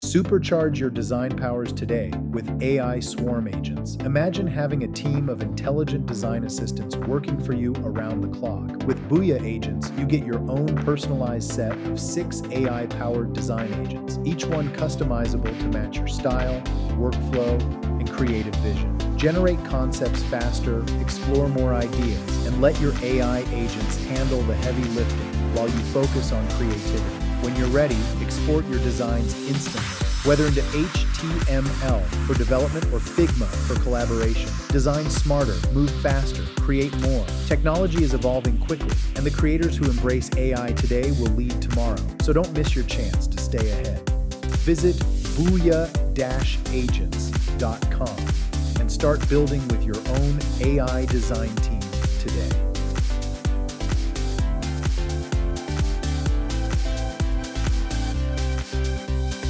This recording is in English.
Supercharge your design powers today with AI Swarm Agents. Imagine having a team of intelligent design assistants working for you around the clock. With Booyah Agents, you get your own personalized set of 6 AI-powered design agents, each one customizable to match your style, workflow, and creative vision. Generate concepts faster, explore more ideas, and let your AI agents handle the heavy lifting while you focus on creativity. When you're ready, export your designs instantly, whether into HTML for development or Figma for collaboration. Design smarter, move faster, create more. Technology is evolving quickly, and the creators who embrace AI today will lead tomorrow. So don't miss your chance to stay ahead. Visit booyah-agents.com and start building with your own AI design team today.